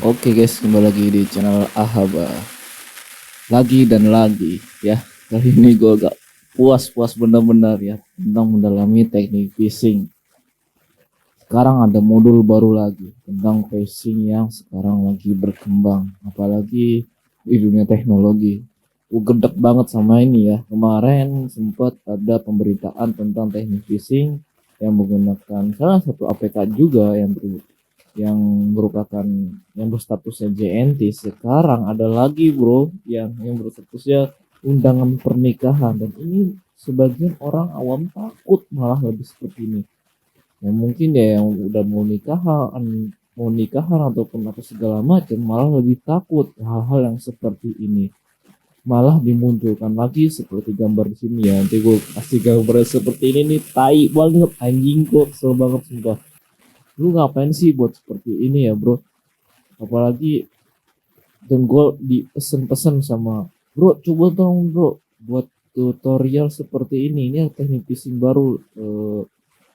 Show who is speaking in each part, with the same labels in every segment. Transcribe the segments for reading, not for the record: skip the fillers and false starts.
Speaker 1: Oke guys, kembali lagi di channel Ahaba. Lagi dan lagi ya. Kali ini gue agak puas benar-benar ya tentang mendalami teknik phishing. Sekarang ada modul baru lagi tentang phishing yang sekarang lagi berkembang, apalagi di dunia teknologi. Gue gedek banget sama ini ya. Kemarin sempat ada pemberitaan tentang teknik phishing yang menggunakan salah satu APK juga yang merupakan yang berstatusnya JNT. Sekarang ada lagi bro yang berstatusnya undangan pernikahan, dan ini sebagian orang awam takut malah lebih seperti ini. Ya mungkin ya yang udah mau nikahan ataupun apa segala macam malah lebih takut hal-hal yang seperti ini. Malah dimunculkan lagi seperti gambar di sini ya. Nanti gue kasih gambar seperti ini nih, tai banget anjing, kok kesel banget sumpah. Lu ngapain sih buat seperti ini ya bro? Apalagi dan gue dipesen-pesen sama bro, coba dong bro buat tutorial seperti ini teknik phishing baru.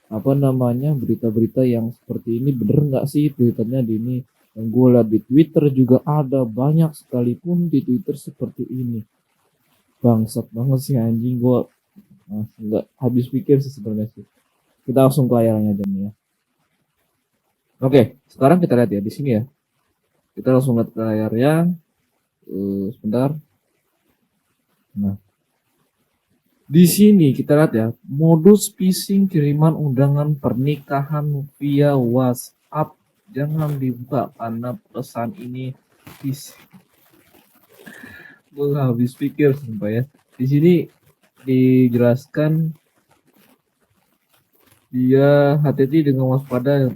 Speaker 1: Apa namanya, berita-berita yang seperti ini bener nggak sih beritanya di ini? Yang gue lihat di Twitter juga ada banyak sekalipun di Twitter seperti ini. Bangsat banget sih anjing, gue nggak habis pikir sih sebenarnya sih. Kita langsung ke layarnya aja nih ya. Oke, sekarang kita lihat ya di sini ya. Kita langsung lihat ke layarnya. Sebentar. Nah, di sini kita lihat ya, modus phishing kiriman undangan pernikahan via WhatsApp. Jangan dibuka karena pesan ini phishing. Gue habis pikir sumpah ya. Di sini dijelaskan dia hati-hati dengan waspada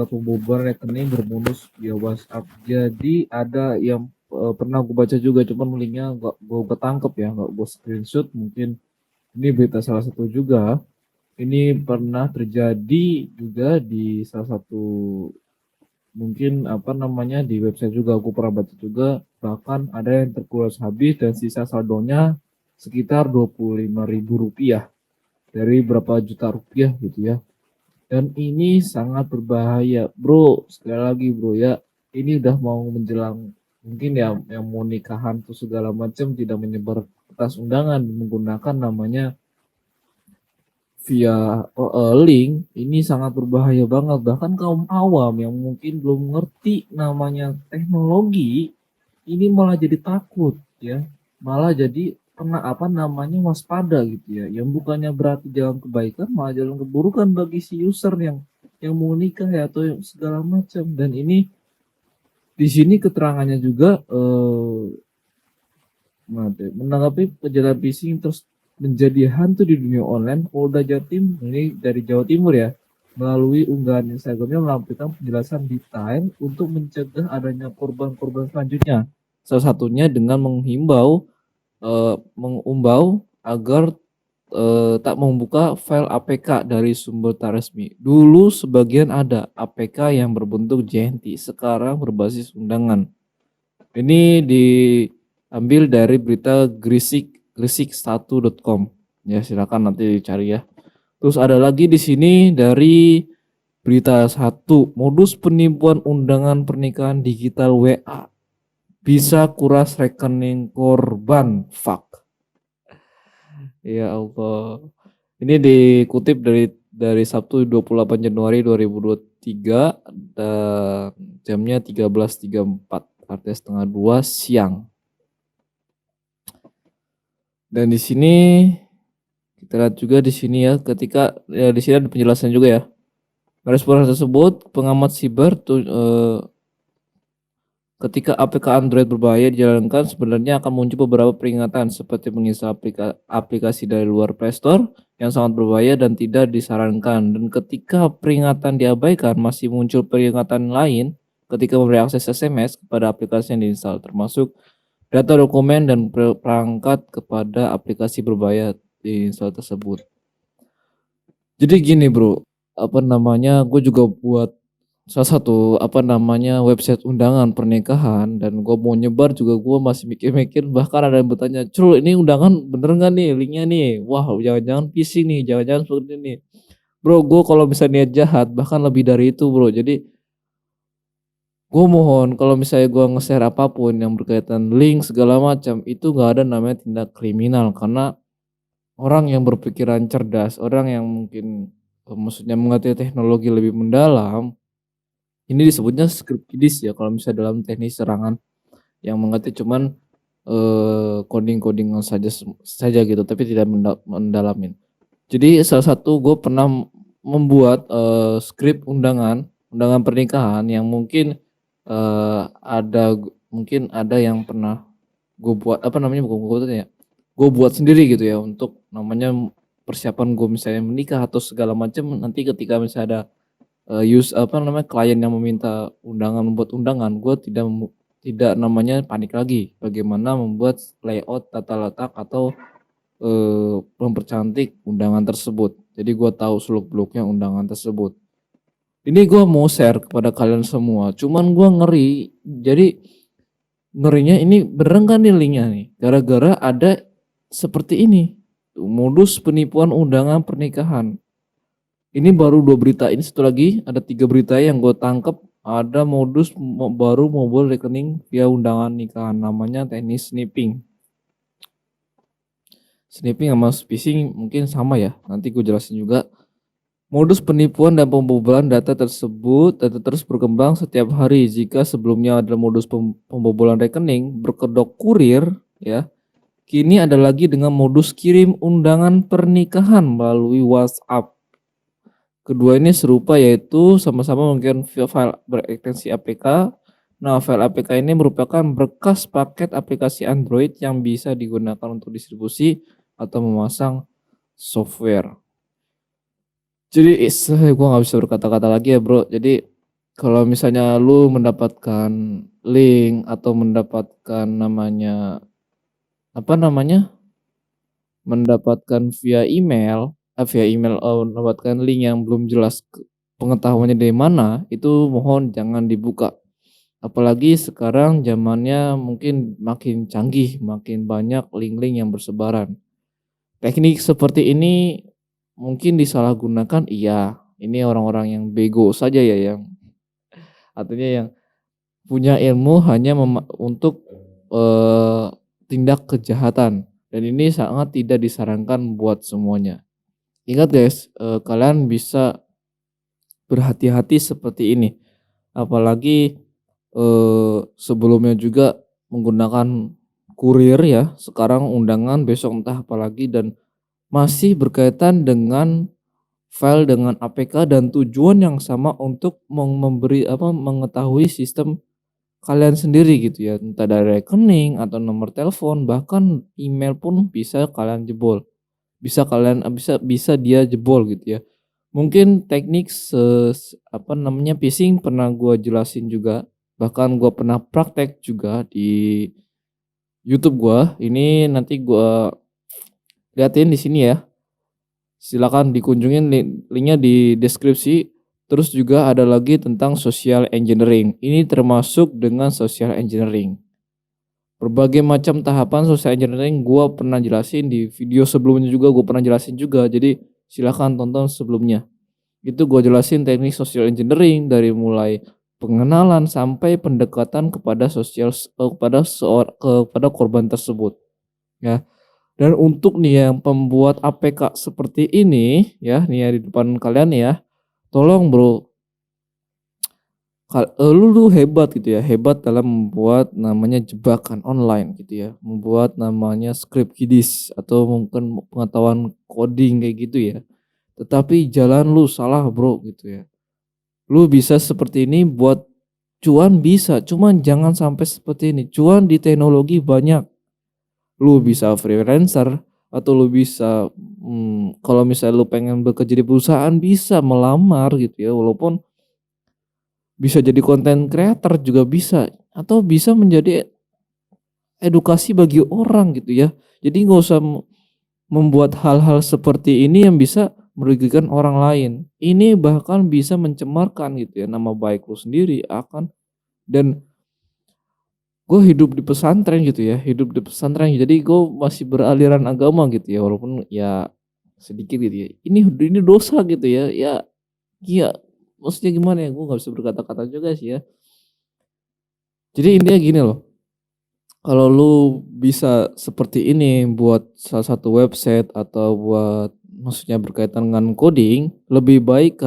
Speaker 1: pembobolan rekening berbonus via WhatsApp. Jadi ada yang pernah gue baca juga, cuman linknya gak gue ketangkep ya, gak gue screenshot. Mungkin ini berita salah satu juga. Ini pernah terjadi juga di salah satu, mungkin apa namanya, di website juga aku pernah baca juga. Bahkan ada yang terkuras habis dan sisa saldonya sekitar Rp25.000 dari berapa juta rupiah gitu ya. Dan ini sangat berbahaya bro. Sekali lagi bro ya, ini udah mau menjelang, mungkin ya yang mau nikahan tuh segala macam tidak menyebar kertas undangan menggunakan namanya via link. Ini sangat berbahaya banget. Bahkan kaum awam yang mungkin belum ngerti namanya teknologi ini malah jadi takut ya, malah jadi kena apa namanya waspada gitu ya, yang bukannya berarti jalan kebaikan malah jalan keburukan bagi si user yang mau nikah ya atau yang segala macam. Dan ini di sini keterangannya juga menanggapi kejadian phishing terus menjadi hantu di dunia online, Polda Jatim ini dari Jawa Timur ya, melalui unggahan Instagramnya melampirkan penjelasan detail untuk mencegah adanya korban-korban selanjutnya. Salah satunya dengan mengumbau agar tak membuka file APK dari sumber tak resmi. Dulu sebagian ada APK yang berbentuk JNT, sekarang berbasis undangan. Ini diambil dari berita grisik1.com. Ya, silakan nanti dicari ya. Terus ada lagi di sini dari berita 1, modus penipuan undangan pernikahan digital WA bisa kuras rekening korban. Fuck. Ya Allah. Ini dikutip dari Sabtu 28 Januari 2023 dan jamnya 13.34, artinya setengah 2 siang. Dan di sini kita lihat juga di sini ya, ketika ya di sini ada penjelasan juga ya. Merespon hal tersebut, pengamat siber ketika APK Android berbahaya dijalankan, sebenarnya akan muncul beberapa peringatan seperti menginstal aplikasi dari luar Play Store yang sangat berbahaya dan tidak disarankan. Dan ketika peringatan diabaikan, masih muncul peringatan lain ketika memberi akses SMS kepada aplikasi yang diinstal, termasuk data dokumen dan perangkat kepada aplikasi berbahaya diinstal tersebut. Jadi gini bro, apa namanya, gue juga buat salah satu apa namanya website undangan pernikahan, dan gue mau nyebar juga gue masih mikir-mikir. Bahkan ada yang bertanya, Cul ini undangan bener nggak nih linknya nih, wah jangan-jangan phishing nih, jangan-jangan seperti ini. Bro, gue kalau bisa niat jahat bahkan lebih dari itu bro. Jadi Gue mohon kalau misalnya gue nge-share apapun yang berkaitan link segala macam, itu nggak ada namanya tindak kriminal, karena orang yang berpikiran cerdas, orang yang mungkin, maksudnya mengerti teknologi lebih mendalam, ini disebutnya script kiddie ya kalau misalnya dalam teknik serangan, yang mengerti cuman, coding-codingan saja gitu, tapi tidak mendalamin. Jadi salah satu gue pernah membuat, skrip undangan pernikahan yang mungkin, mungkin ada yang pernah gue buat, apa namanya, bukan gue buat ya, gue buat sendiri gitu ya, untuk namanya persiapan gue misalnya menikah atau segala macam, nanti ketika misalnya ada, apa namanya, klien yang meminta membuat undangan, gue tidak namanya panik lagi, bagaimana membuat layout, tata letak atau mempercantik undangan tersebut. Jadi gue tahu seluk-beluknya undangan tersebut. Ini gue mau share kepada kalian semua, cuman gue ngeri. Jadi ngerinya ini beneran kan nih linknya nih, gara-gara ada seperti ini, tuh, modus penipuan undangan pernikahan. Ini baru 2 berita, ini satu lagi ada 3 berita yang gue tangkep, ada modus baru mobile rekening via undangan nikahan, namanya teknik sniping. Sniping sama phishing mungkin sama ya, nanti gue jelasin juga. Modus penipuan dan pembobolan data terus berkembang setiap hari. Jika sebelumnya ada modus pembobolan rekening berkedok kurir, ya, kini ada lagi dengan modus kirim undangan pernikahan melalui WhatsApp. Kedua ini serupa, yaitu sama-sama menggunakan file berekstensi APK. Nah, file APK ini merupakan berkas paket aplikasi Android yang bisa digunakan untuk distribusi atau memasang software. Jadi gue nggak bisa berkata-kata lagi ya bro. Jadi kalau misalnya lu mendapatkan link atau mendapatkan namanya, apa namanya, mendapatkan via email, mendapatkan link yang belum jelas pengetahuannya dari mana, itu mohon jangan dibuka. Apalagi sekarang zamannya mungkin makin canggih, makin banyak link-link yang bersebaran. Teknik seperti ini mungkin disalahgunakan, iya. Ini orang-orang yang bego saja ya, yang artinya yang punya ilmu hanya untuk, tindak kejahatan, dan ini sangat tidak disarankan buat semuanya. Ingat guys, kalian bisa berhati-hati seperti ini. Apalagi, sebelumnya juga menggunakan kurir ya, sekarang undangan, besok entah apalagi, dan masih berkaitan dengan file dengan APK dan tujuan yang sama untuk mengetahui sistem kalian sendiri gitu ya, entah dari rekening atau nomor telepon, bahkan email pun bisa kalian jebol. Bisa dia jebol gitu ya. Mungkin teknik apa namanya, phishing pernah gua jelasin juga, bahkan gua pernah praktek juga di YouTube gua. Ini nanti gua liatin di sini ya. Silakan dikunjungin, linknya di deskripsi. Terus juga ada lagi tentang social engineering. Ini termasuk dengan social engineering. Berbagai macam tahapan social engineering gua pernah jelasin di video sebelumnya juga, gua pernah jelasin juga. Jadi silakan tonton sebelumnya. Itu gua jelasin teknik social engineering dari mulai pengenalan sampai pendekatan kepada kepada korban tersebut, ya. Dan untuk nih yang pembuat APK seperti ini ya, nih ya di depan kalian nih ya, tolong bro, lu hebat gitu ya, hebat dalam membuat namanya jebakan online gitu ya, membuat namanya script kiddies atau mungkin pengetahuan coding kayak gitu ya. Tetapi jalan lu salah bro gitu ya. Lu bisa seperti ini buat cuan bisa, cuman jangan sampai seperti ini. Cuan di teknologi banyak. Lu bisa freelancer atau lu bisa, kalau misalnya lu pengen bekerja di perusahaan bisa melamar gitu ya, walaupun bisa jadi content creator juga bisa, atau bisa menjadi edukasi bagi orang gitu ya. Jadi nggak usah membuat hal-hal seperti ini yang bisa merugikan orang lain. Ini bahkan bisa mencemarkan gitu ya nama baik lu sendiri akan. Dan gue hidup di pesantren gitu ya, hidup di pesantren, jadi gue masih beraliran agama gitu ya, walaupun ya sedikit gitu ya. Ini dosa gitu ya, ya, iya, maksudnya gimana ya, gue nggak bisa berkata-kata juga sih ya. Jadi intinya gini loh, kalau lu bisa seperti ini buat salah satu website atau buat maksudnya berkaitan dengan coding, lebih baik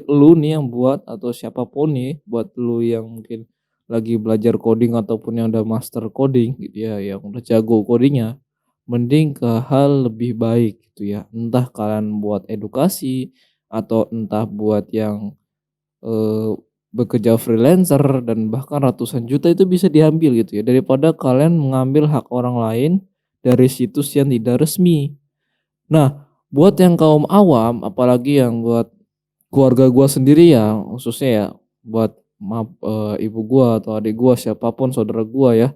Speaker 1: lu nih yang buat atau siapapun nih buat lu yang mungkin lagi belajar coding ataupun yang udah master coding gitu ya, yang udah jago codingnya, mending ke hal lebih baik gitu ya. Entah kalian buat edukasi atau entah buat yang Eee, bekerja freelancer dan bahkan ratusan juta itu bisa diambil gitu ya, daripada kalian mengambil hak orang lain dari situs yang tidak resmi. Nah, buat yang kaum awam, apalagi yang buat keluarga gua sendiri ya, khususnya ya, buat ibu gua atau adik gua, siapapun saudara gua ya,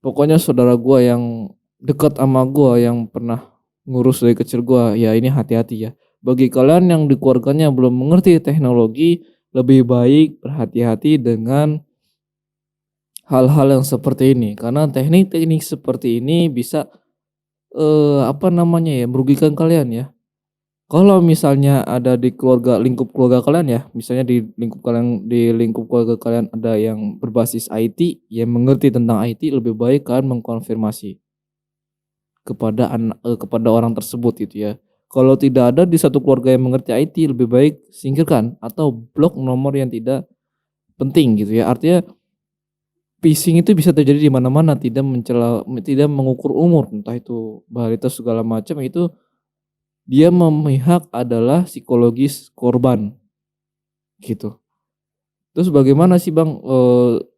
Speaker 1: pokoknya saudara gua yang dekat sama gua, yang pernah ngurus dari kecil gua, ya ini hati-hati ya. Bagi kalian yang di keluarganya belum mengerti teknologi, lebih baik berhati-hati dengan hal-hal yang seperti ini. Karena teknik-teknik seperti ini bisa, apa namanya ya, merugikan kalian ya. Kalau misalnya ada di lingkup keluarga kalian ya, misalnya di lingkup keluarga kalian ada yang berbasis IT, yang mengerti tentang IT, lebih baik kalian mengkonfirmasi kepada orang tersebut gitu ya. Kalau tidak ada di satu keluarga yang mengerti IT, lebih baik singkirkan atau blok nomor yang tidak penting gitu ya. Artinya phishing itu bisa terjadi di mana-mana, tidak mengukur umur, entah itu balita segala macam, itu dia memihak adalah psikologis korban gitu. Terus bagaimana sih Bang,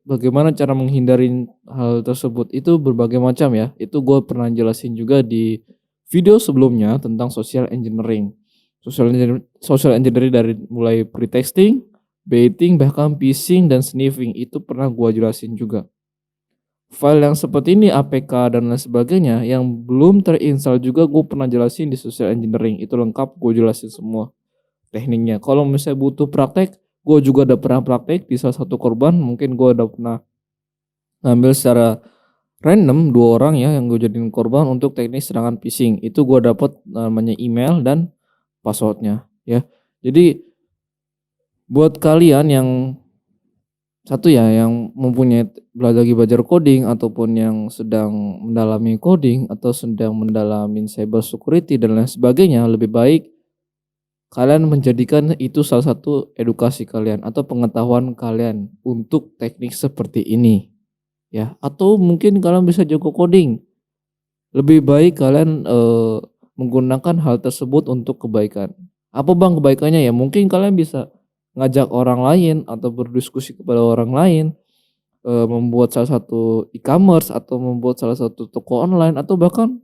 Speaker 1: bagaimana cara menghindarin hal tersebut? Itu berbagai macam ya, itu gue pernah jelasin juga di video sebelumnya tentang social engineering. Social engineering dari mulai pretexting, baiting, bahkan phishing dan sniffing itu pernah gue jelasin juga. File yang seperti ini, APK dan lain sebagainya yang belum terinstall juga gue pernah jelasin di social engineering, itu lengkap gue jelasin semua tekniknya. Kalau misalnya butuh praktek, gue juga udah pernah praktek di salah satu korban. Mungkin gue udah pernah ngambil secara random 2 orang ya yang gue jadiin korban untuk teknik serangan phishing. Itu gue dapet namanya email dan passwordnya ya. Jadi buat kalian yang satu ya yang mempunyai lagi belajar coding ataupun yang sedang mendalami coding atau sedang mendalami cyber security dan lain sebagainya, lebih baik kalian menjadikan itu salah satu edukasi kalian atau pengetahuan kalian untuk teknik seperti ini, ya. Atau mungkin kalian bisa jago coding, lebih baik kalian, menggunakan hal tersebut untuk kebaikan. Apa Bang kebaikannya? Ya mungkin kalian bisa ngajak orang lain atau berdiskusi kepada orang lain, membuat salah satu e-commerce atau membuat salah satu toko online atau bahkan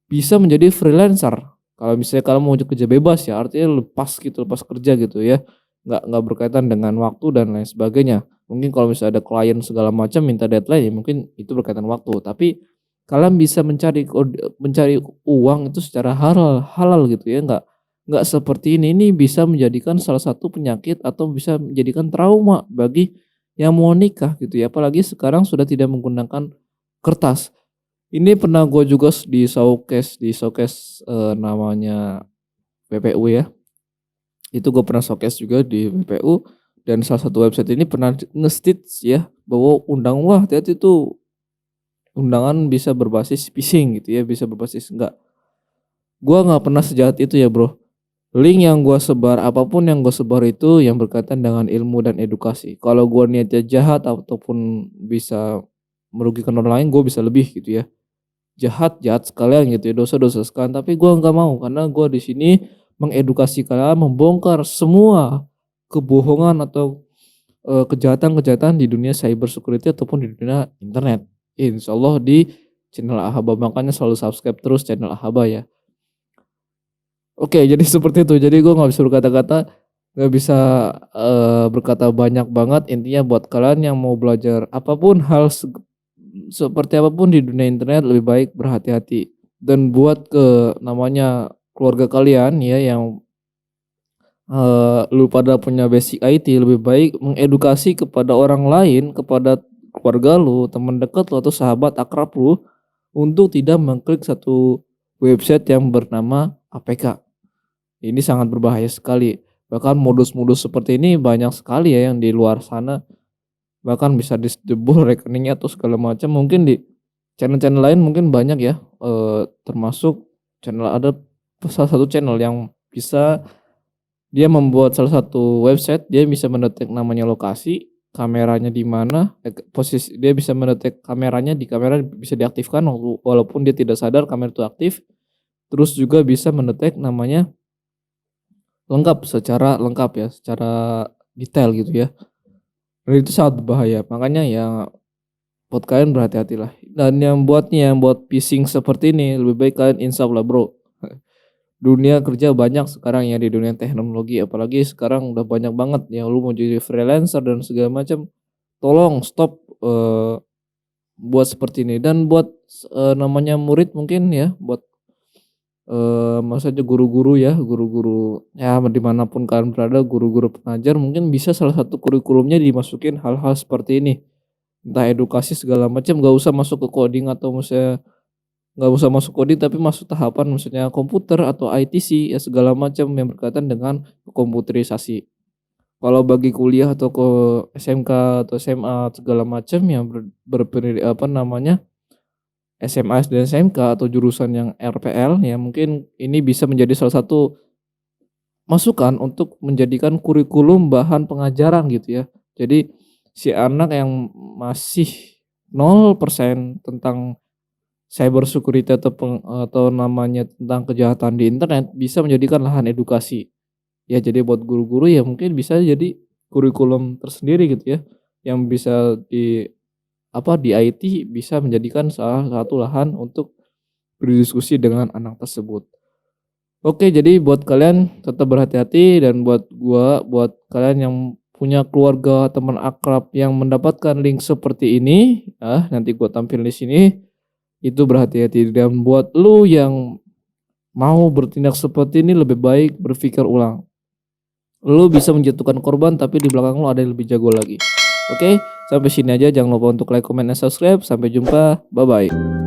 Speaker 1: bisa menjadi freelancer. Kalau misalnya kalian mau kerja bebas ya, artinya lepas gitu, lepas kerja gitu ya. Nggak berkaitan dengan waktu dan lain sebagainya. Mungkin kalau misalnya ada klien segala macam minta deadline ya mungkin itu berkaitan waktu. Tapi kalian bisa mencari uang itu secara halal halal gitu ya, nggak seperti ini. Ini bisa menjadikan salah satu penyakit atau bisa menjadikan trauma bagi yang mau nikah gitu ya. Apalagi sekarang sudah tidak menggunakan kertas. Ini pernah gue juga di showcase, namanya PPU ya. Itu gue pernah showcase juga di PPU dan salah satu website ini pernah nge-state ya bahwa wah hati-hati tuh undangan bisa berbasis phishing gitu ya, bisa berbasis enggak. Gua nggak pernah sejahat itu ya, Bro. Link yang gua sebar, apapun yang gue sebar itu yang berkaitan dengan ilmu dan edukasi. Kalau gua niatnya jahat ataupun bisa merugikan orang lain, gue bisa lebih gitu ya. Jahat, jahat sekalian gitu ya, dosa-dosa sekalian, tapi gua nggak mau karena gua di sini mengedukasi kalian, membongkar semua kebohongan atau, kejahatan-kejahatan di dunia cyber security ataupun di dunia internet. Insyaallah di channel Ahaba, makanya selalu subscribe terus channel Ahaba ya. Oke, jadi seperti itu. Jadi gua nggak bisa berkata-kata, nggak bisa, berkata banyak banget. Intinya buat kalian yang mau belajar apapun seperti apapun di dunia internet lebih baik berhati-hati. Dan buat namanya keluarga kalian ya yang, lu pada punya basic IT, lebih baik mengedukasi kepada orang lain, kepada keluarga lu, teman dekat lu atau sahabat akrab lu untuk tidak mengklik satu website yang bernama APK. Ini sangat berbahaya sekali. Bahkan modus-modus seperti ini banyak sekali ya yang di luar sana bahkan bisa disebut rekeningnya atau segala macam. Mungkin di channel-channel lain mungkin banyak ya, termasuk channel ada salah satu channel yang bisa dia membuat salah satu website, dia bisa mendetek namanya lokasi, kameranya di mana, posisi dia bisa mendetek kameranya di kamera bisa diaktifkan walaupun dia tidak sadar kamera itu aktif, terus juga bisa mendetek namanya secara lengkap ya, secara detail gitu ya. Dan itu sangat berbahaya, makanya ya buat kalian berhati-hatilah. Dan yang buat phishing seperti ini lebih baik kalian install lah bro. Dunia kerja banyak sekarang ya di dunia teknologi, apalagi sekarang udah banyak banget yang lu mau jadi freelancer dan segala macam. Tolong stop buat seperti ini dan buat namanya murid mungkin ya buat maksudnya guru-guru ya, guru-guru ya dimanapun kalian berada, guru-guru pengajar mungkin bisa salah satu kurikulumnya dimasukin hal-hal seperti ini. Entah edukasi segala macam, gak usah masuk ke coding atau misalnya nggak usah masuk coding tapi masuk tahapan maksudnya komputer atau ITC ya segala macam yang berkaitan dengan komputerisasi. Kalau bagi kuliah atau ke SMK atau SMA segala macam yang apa namanya SMA dan SMK atau jurusan yang RPL ya mungkin ini bisa menjadi salah satu masukan untuk menjadikan kurikulum bahan pengajaran gitu ya. Jadi si anak yang masih 0% tentang cyber security atau namanya tentang kejahatan di internet bisa menjadikan lahan edukasi. Ya jadi buat guru-guru ya mungkin bisa jadi kurikulum tersendiri gitu ya. Yang bisa di IT bisa menjadikan salah satu lahan untuk berdiskusi dengan anak tersebut. Oke, jadi buat kalian tetap berhati-hati dan buat kalian yang punya keluarga, teman akrab yang mendapatkan link seperti ini, nanti gua tampil di sini. Itu berhati-hati dan buat lu yang mau bertindak seperti ini lebih baik berpikir ulang. Lu bisa menjatuhkan korban tapi di belakang lu ada yang lebih jago lagi. Oke, sampai sini aja, jangan lupa untuk like, comment, dan subscribe. Sampai jumpa, bye bye.